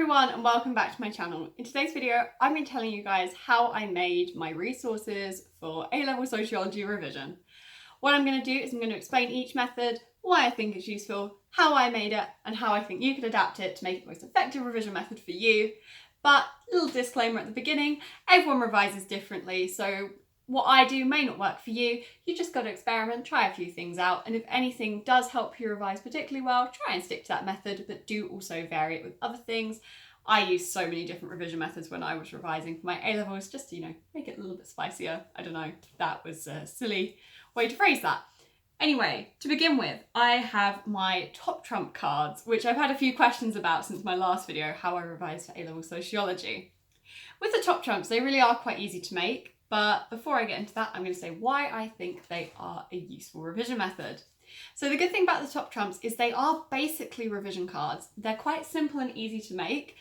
everyone and welcome back to my channel. In today's video, I'm going to be telling you guys how I made my resources for A-Level Sociology revision. What I'm going to do is I'm going to explain each method, why I think it's useful, how I made it, and how I think you could adapt it to make it the most effective revision method for you. But little disclaimer at the beginning, everyone revises differently, so what I do may not work for you. You just got to experiment, try a few things out, and if anything does help you revise particularly well, try and stick to that method, but do also vary it with other things. I used so many different revision methods when I was revising for my A-levels just to, make it a little bit spicier. I don't know, that was a silly way to phrase that. Anyway, to begin with, I have my top trump cards, which I've had a few questions about since my last video, how I revised for A-Level Sociology. With the top trumps, they really are quite easy to make. But before I get into that, I'm going to say why I think they are a useful revision method. So the good thing about the top trumps is they are basically revision cards. They're quite simple and easy to make,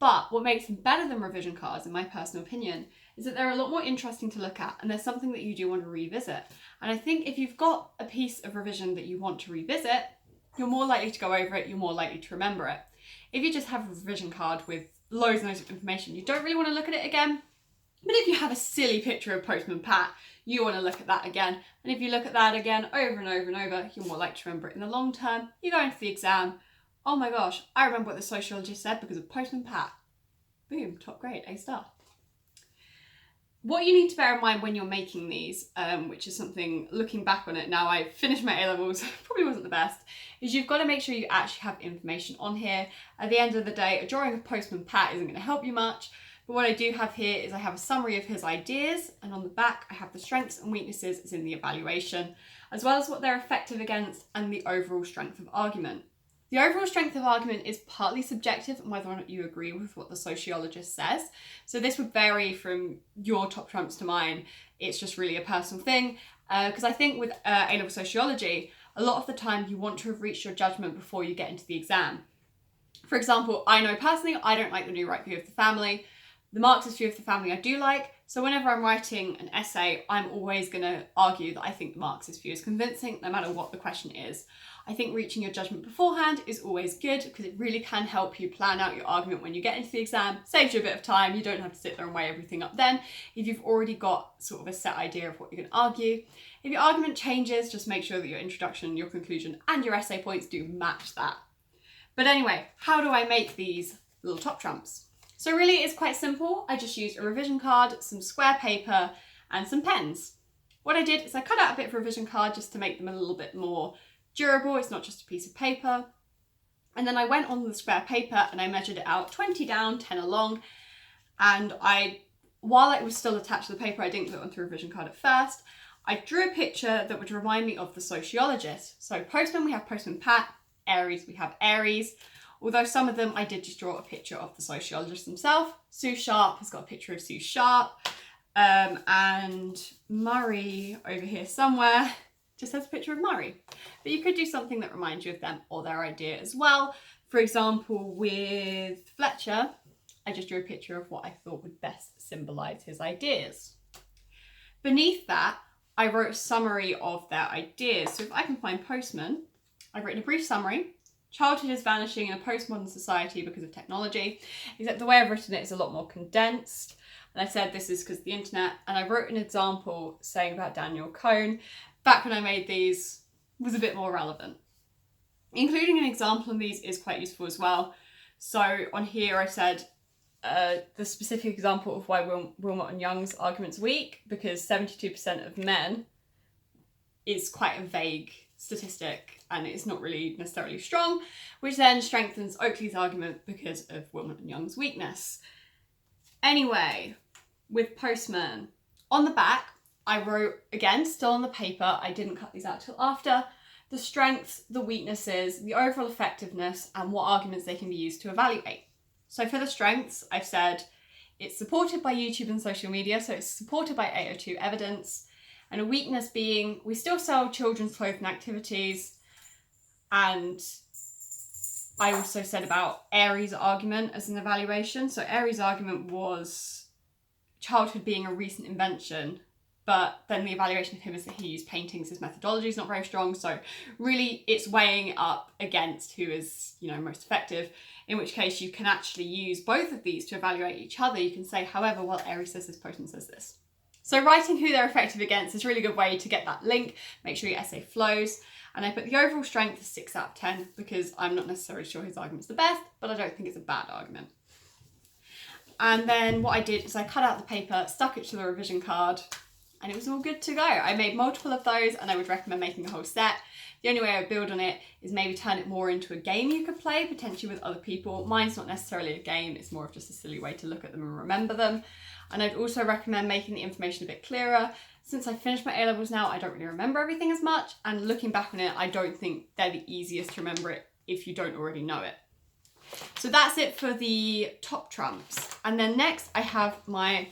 but what makes them better than revision cards, in my personal opinion, is that they're a lot more interesting to look at and they're something that you do want to revisit. And I think if you've got a piece of revision that you want to revisit, you're more likely to go over it, you're more likely to remember it. If you just have a revision card with loads and loads of information, you don't really want to look at it again. But if you have a silly picture of Postman Pat, you want to look at that again. And if you look at that again over and over and over, you're more likely to remember it in the long term. You go into the exam, oh my gosh, I remember what the sociologist said because of Postman Pat. Boom, top grade, A star. What you need to bear in mind when you're making these, which is something looking back on it now I've finished my A-levels, probably wasn't the best, is you've got to make sure you actually have information on here. At the end of the day, a drawing of Postman Pat isn't going to help you much. But what I do have here is I have a summary of his ideas, and on the back I have the strengths and weaknesses as in the evaluation, as well as what they're effective against and the overall strength of argument. The overall strength of argument is partly subjective and whether or not you agree with what the sociologist says. So this would vary from your top trumps to mine. It's just really a personal thing. Because I think with A-Level Sociology, a lot of the time you want to have reached your judgment before you get into the exam. For example, I know personally I don't like the new right view of the family. The Marxist view of the family I do like, so whenever I'm writing an essay, I'm always going to argue that I think the Marxist view is convincing, no matter what the question is. I think reaching your judgment beforehand is always good because it really can help you plan out your argument when you get into the exam, saves you a bit of time, you don't have to sit there and weigh everything up then, if you've already got sort of a set idea of what you're going to argue. If your argument changes, just make sure that your introduction, your conclusion, and your essay points do match that. But anyway, how do I make these little top trumps? So really it's quite simple. I just used a revision card, some square paper and some pens. What I did is I cut out a bit of a revision card just to make them a little bit more durable. It's not just a piece of paper. And then I went on the square paper and I measured it out 20 down, 10 along. And while it was still attached to the paper, I didn't put it onto a revision card at first. I drew a picture that would remind me of the sociologist. So Postman, we have Postman Pat. Aries, we have Aries. Although some of them I did just draw a picture of the sociologist himself. Sue Sharp has got a picture of Sue Sharp. And Murray over here somewhere just has a picture of Murray. But you could do something that reminds you of them or their idea as well. For example, with Fletcher, I just drew a picture of what I thought would best symbolise his ideas. Beneath that, I wrote a summary of their ideas. So if I can find Postman, I've written a brief summary. Childhood is vanishing in a postmodern society because of technology, except the way I've written it is a lot more condensed. And I said this is because of the internet. And I wrote an example saying about Daniel Cohn, back when I made these, was a bit more relevant. Including an example on these is quite useful as well. So on here I said the specific example of why Wilmot and Young's argument's weak, because 72% of men is quite a vague statistic and it's not really necessarily strong, which then strengthens Oakley's argument because of Wilmot and Young's weakness. Anyway, with Postman, on the back, I wrote, again, still on the paper, I didn't cut these out till after, the strengths, the weaknesses, the overall effectiveness, and what arguments they can be used to evaluate. So for the strengths, I've said it's supported by YouTube and social media, so it's supported by 802 evidence. And a weakness being, we still sell children's clothing activities. And I also said about Aries' argument as an evaluation. So Aries' argument was childhood being a recent invention but then the evaluation of him is that he used paintings, his methodology is not very strong, so really it's weighing up against who is, you know, most effective, in which case you can actually use both of these to evaluate each other. You can say, however, well, Aries says this, Potent says this. So writing who they're effective against is a really good way to get that link, make sure your essay flows. And I put the overall strength as 6 out of 10 because I'm not necessarily sure his argument's the best, but I don't think it's a bad argument. And then what I did is I cut out the paper, stuck it to the revision card, and it was all good to go. I made multiple of those and I would recommend making a whole set. The only way I would build on it is maybe turn it more into a game you could play, potentially with other people. Mine's not necessarily a game, it's more of just a silly way to look at them and remember them. And I'd also recommend making the information a bit clearer. Since I finished my A-levels now, I don't really remember everything as much, and looking back on it, I don't think they're the easiest to remember it if you don't already know it. So that's it for the top trumps. And then next I have my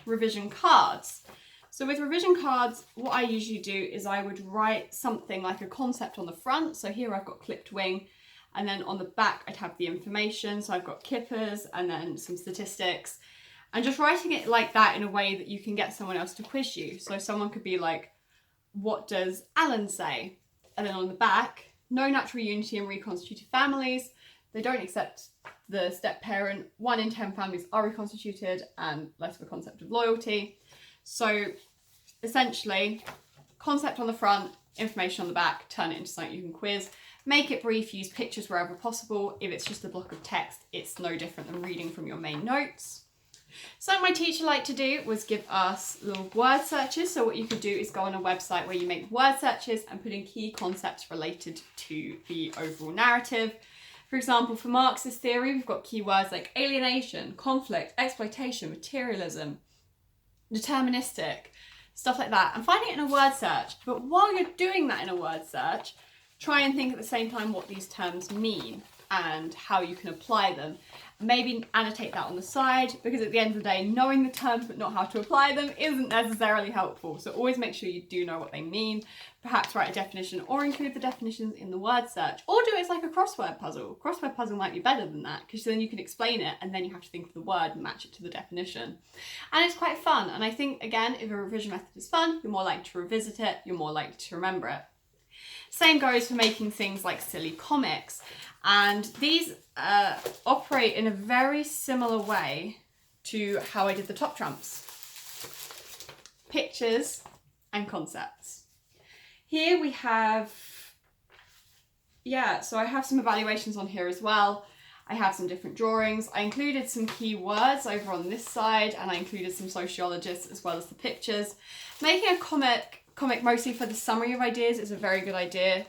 revision cards. So with revision cards, what I usually do is I would write something like a concept on the front. So here I've got clipped wing, and then on the back I'd have the information. So I've got kippers and then some statistics, and just writing it like that in a way that you can get someone else to quiz you. So someone could be like, what does Alan say? And then on the back, no natural unity in reconstituted families. They don't accept the step parent. 1 in 10 families are reconstituted, and less of a concept of loyalty. So essentially, concept on the front, information on the back, turn it into something you can quiz. Make it brief, use pictures wherever possible. If it's just a block of text, it's no different than reading from your main notes. Something my teacher liked to do was give us little word searches. So what you could do is go on a website where you make word searches and put in key concepts related to the overall narrative. For example, for Marxist theory, we've got keywords like alienation, conflict, exploitation, materialism, deterministic, stuff like that, and finding it in a word search. But while you're doing that in a word search, try and think at the same time what these terms mean and how you can apply them. Maybe annotate that on the side, because at the end of the day, knowing the terms but not how to apply them isn't necessarily helpful. So always make sure you do know what they mean. Perhaps write a definition or include the definitions in the word search, or do it as like a crossword puzzle. Crossword puzzle might be better than that, because then you can explain it and then you have to think of the word and match it to the definition. And it's quite fun. And I think, again, if a revision method is fun, you're more likely to revisit it, you're more likely to remember it. Same goes for making things like silly comics. And these operate in a very similar way to how I did the top trumps. Pictures and concepts. Here we have, so I have some evaluations on here as well. I have some different drawings. I included some keywords over on this side, and I included some sociologists as well as the pictures. Making a comic mostly for the summary of ideas is a very good idea.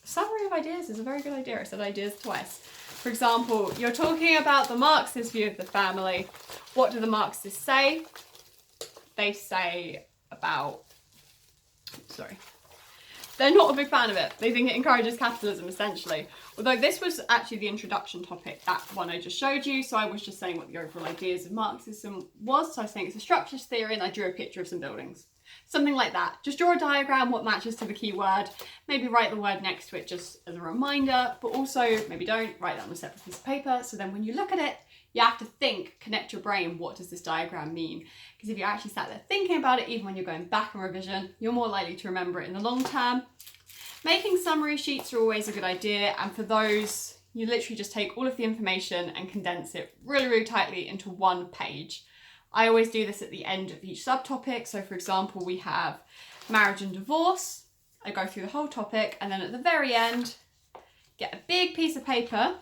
Summary of ideas is a very good idea. I said ideas twice. For example, you're talking about the Marxist view of the family. What do the Marxists say? They say about, they're not a big fan of it. They think it encourages capitalism, essentially. Although this was actually the introduction topic, that one I just showed you. So I was just saying what the overall ideas of Marxism was. So I was saying it's a structuralist theory, and I drew a picture of some buildings. Something like that. Just draw a diagram, what matches to the keyword. Maybe write the word next to it just as a reminder, but also maybe don't write that on a separate piece of paper. So then when you look at it, you have to think, connect your brain, what does this diagram mean? Because if you actually sat there thinking about it, even when you're going back on revision, you're more likely to remember it in the long term. Making summary sheets are always a good idea. And for those, you literally just take all of the information and condense it really, really tightly into one page. I always do this at the end of each subtopic. So for example, we have marriage and divorce. I go through the whole topic, and then at the very end, get a big piece of paper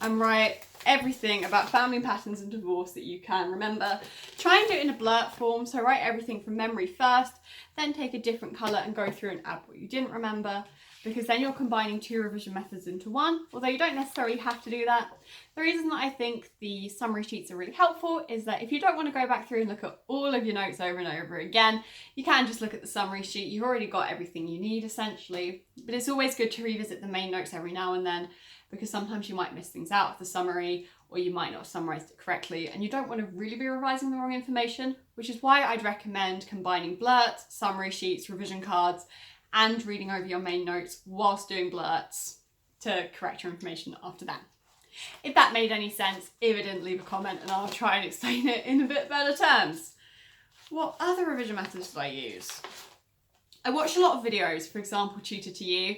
and write everything about family patterns and divorce that you can remember. Try and do it in a blurt form. So write everything from memory first, then take a different colour and go through and add what you didn't remember, because then you're combining 2 revision methods into one, although you don't necessarily have to do that. The reason that I think the summary sheets are really helpful is that if you don't want to go back through and look at all of your notes over and over again, you can just look at the summary sheet. You've already got everything you need, essentially. But it's always good to revisit the main notes every now and then, because sometimes you might miss things out of the summary, or you might not have summarised it correctly, and you don't want to really be revising the wrong information, which is why I'd recommend combining blurts, summary sheets, revision cards, and reading over your main notes whilst doing blurts to correct your information after that. If that made any sense, if it didn't, leave a comment and I'll try and explain it in a bit better terms. What other revision methods did I use? I watched a lot of videos, for example, Tutor to You.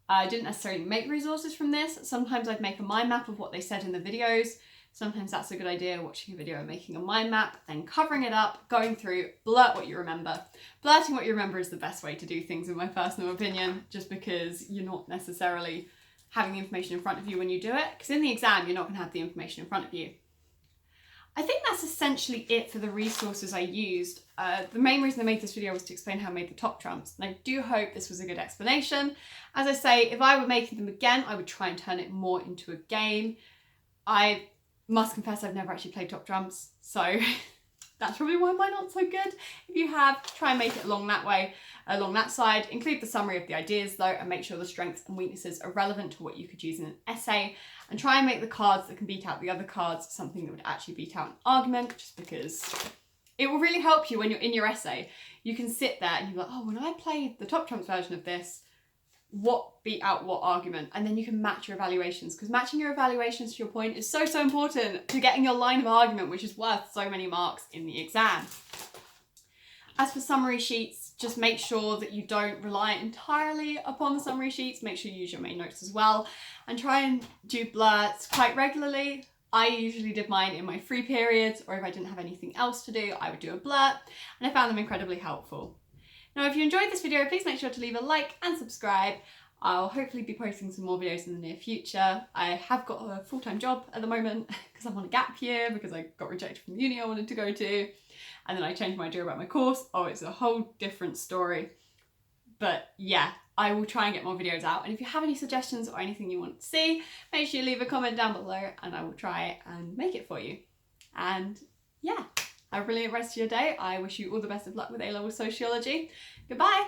I didn't necessarily make resources from this. Sometimes I'd make a mind map of what they said in the videos. Sometimes that's a good idea, watching a video and making a mind map, then covering it up, going through, blurt what you remember. Blurting what you remember is the best way to do things in my personal opinion, just because you're not necessarily having the information in front of you when you do it, because in the exam you're not going to have the information in front of you. I think that's essentially it for the resources I used. The main reason I made this video was to explain how I made the top trumps, and I do hope this was a good explanation. As I say, if I were making them again, I would try and turn it more into a game. I must confess I've never actually played top trumps, so that's probably why mine aren't so good. If you have, try and make it along that way, along that side. Include the summary of the ideas though, and make sure the strengths and weaknesses are relevant to what you could use in an essay, and try and make the cards that can beat out the other cards something that would actually beat out an argument, just because it will really help you when you're in your essay. You can sit there and you're like, oh, when I played the top trumps version of this, what beat out what argument? And then you can match your evaluations, because matching your evaluations to your point is so important to getting your line of argument, which is worth so many marks in the exam. As for summary sheets, just make sure that you don't rely entirely upon the summary sheets. Make sure you use your main notes as well, and try and do blurts quite regularly. I usually did mine in my free periods, or if I didn't have anything else to do, I would do a blurt, and I found them incredibly helpful. Now, if you enjoyed this video, please make sure to leave a like and subscribe. I'll hopefully be posting some more videos in the near future. I have got a full-time job at the moment because I'm on a gap year because I got rejected from the uni I wanted to go to. And then I changed my idea about my course. Oh, it's a whole different story. But yeah, I will try and get more videos out. And if you have any suggestions or anything you want to see, make sure you leave a comment down below and I will try and make it for you. And yeah. Have a brilliant rest of your day. I wish you all the best of luck with A-Level Sociology. Goodbye.